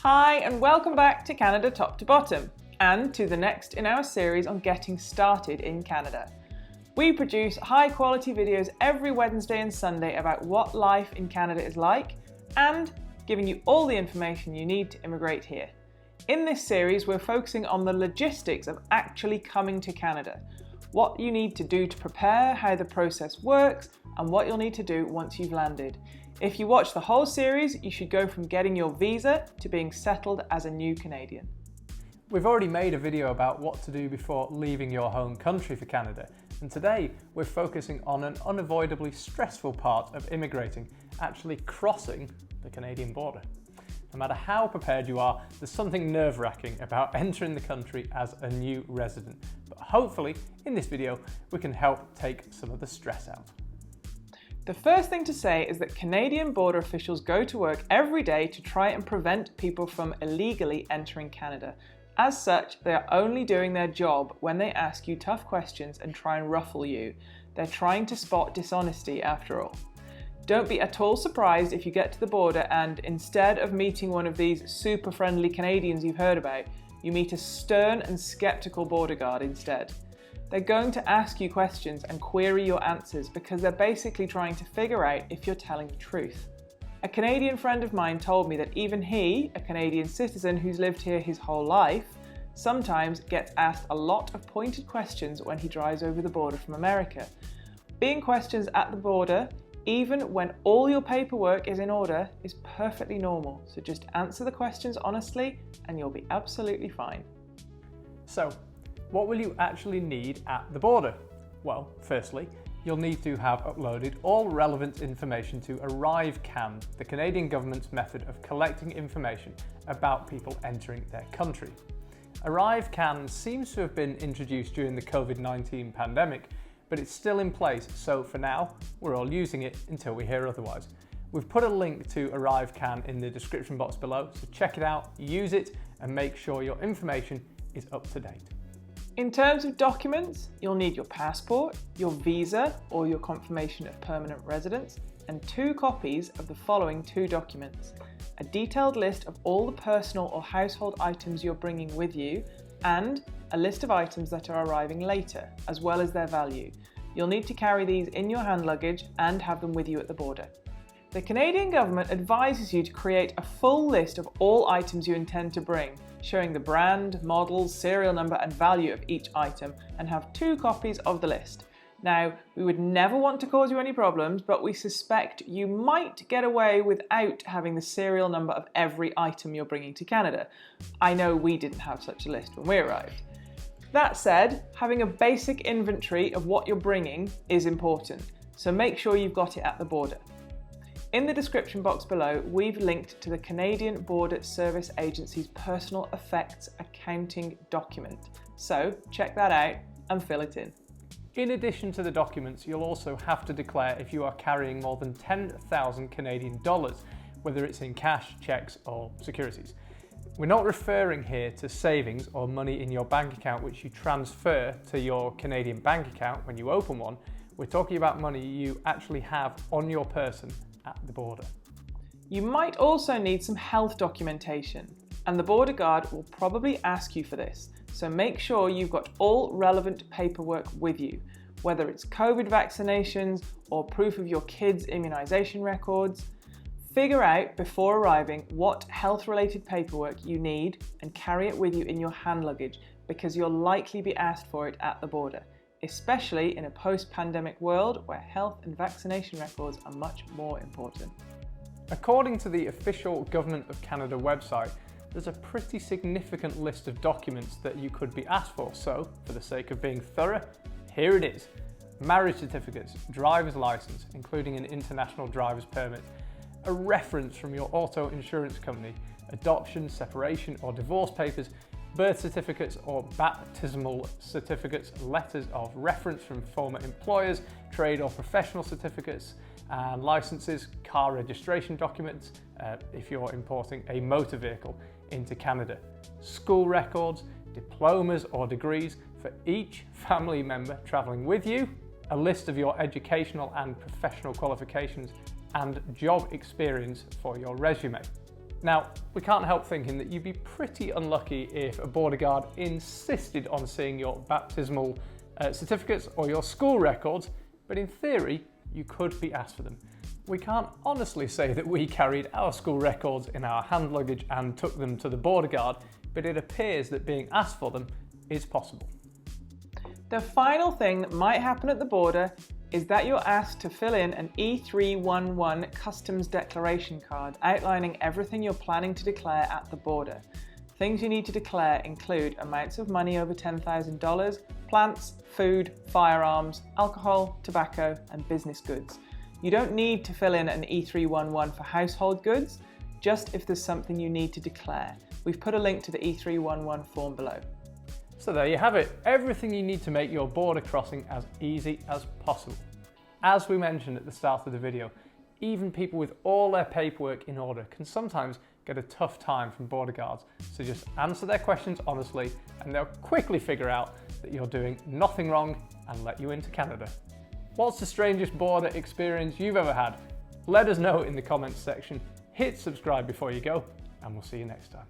Hi and welcome back to Canada Top to Bottom and to the next in our series on getting started in Canada. We produce high quality videos every Wednesday and Sunday about what life in Canada is like and giving you all the information you need to immigrate here. In this series, we're focusing on the logistics of actually coming to Canada, what you need to do to prepare, how the process works, and what you'll need to do once you've landed. If you watch the whole series, you should go from getting your visa to being settled as a new Canadian. We've already made a video about what to do before leaving your home country for Canada, and today we're focusing on an unavoidably stressful part of immigrating, actually crossing the Canadian border. No matter how prepared you are, there's something nerve-wracking about entering the country as a new resident, but hopefully in this video we can help take some of the stress out. The first thing to say is that Canadian border officials go to work every day to try and prevent people from illegally entering Canada. As such, they are only doing their job when they ask you tough questions and try and ruffle you. They're trying to spot dishonesty after all. Don't be at all surprised if you get to the border and instead of meeting one of these super friendly Canadians you've heard about, you meet a stern and skeptical border guard instead. They're going to ask you questions and query your answers because they're basically trying to figure out if you're telling the truth. A Canadian friend of mine told me that even he, a Canadian citizen who's lived here his whole life, sometimes gets asked a lot of pointed questions when he drives over the border from America. Being questions at the border, even when all your paperwork is in order, is perfectly normal. So just answer the questions honestly and you'll be absolutely fine. So, what will you actually need at the border? Well, firstly, you'll need to have uploaded all relevant information to ArriveCAN, the Canadian government's method of collecting information about people entering their country. ArriveCAN seems to have been introduced during the COVID-19 pandemic, but it's still in place, so for now, we're all using it until we hear otherwise. We've put a link to ArriveCAN in the description box below, so check it out, use it, and make sure your information is up to date. In terms of documents, you'll need your passport, your visa or your confirmation of permanent residence, and 2 copies of the following 2 documents. A detailed list of all the personal or household items you're bringing with you, and a list of items that are arriving later, as well as their value. You'll need to carry these in your hand luggage and have them with you at the border. The Canadian government advises you to create a full list of all items you intend to bring, showing the brand, model, serial number and value of each item, and have 2 copies of the list. Now, we would never want to cause you any problems, but we suspect you might get away without having the serial number of every item you're bringing to Canada. I know we didn't have such a list when we arrived. That said, having a basic inventory of what you're bringing is important, so make sure you've got it at the border. In the description box below, we've linked to the Canadian Border Service Agency's Personal Effects Accounting document. So check that out and fill it in. In addition to the documents, you'll also have to declare if you are carrying more than 10,000 Canadian dollars, whether it's in cash, checks or securities. We're not referring here to savings or money in your bank account which you transfer to your Canadian bank account when you open one. We're talking about money you actually have on your person at the border. You might also need some health documentation, and the border guard will probably ask you for this, so make sure you've got all relevant paperwork with you, whether it's COVID vaccinations or proof of your kids' immunisation records. Figure out before arriving what health-related paperwork you need and carry it with you in your hand luggage because you'll likely be asked for it at the border, especially in a post-pandemic world where health and vaccination records are much more important. According to the official Government of Canada website, there's a pretty significant list of documents that you could be asked for, so for the sake of being thorough, here it is. Marriage certificates, driver's license, including an international driver's permit, a reference from your auto insurance company, adoption, separation or divorce papers, birth certificates or baptismal certificates, letters of reference from former employers, trade or professional certificates and licenses, car registration documents if you're importing a motor vehicle into Canada, school records, diplomas or degrees for each family member travelling with you, a list of your educational and professional qualifications and job experience for your resume. Now, we can't help thinking that you'd be pretty unlucky if a border guard insisted on seeing your baptismal certificates or your school records, but in theory, you could be asked for them. We can't honestly say that we carried our school records in our hand luggage and took them to the border guard, but it appears that being asked for them is possible. The final thing that might happen at the border is that you're asked to fill in an E311 customs declaration card outlining everything you're planning to declare at the border. Things you need to declare include amounts of money over $10,000, plants, food, firearms, alcohol, tobacco, and business goods. You don't need to fill in an E311 for household goods, just if there's something you need to declare. We've put a link to the E311 form below. So there you have it, everything you need to make your border crossing as easy as possible. As we mentioned at the start of the video, even people with all their paperwork in order can sometimes get a tough time from border guards, so just answer their questions honestly and they'll quickly figure out that you're doing nothing wrong and let you into Canada. What's the strangest border experience you've ever had? Let us know in the comments section, hit subscribe before you go, and we'll see you next time.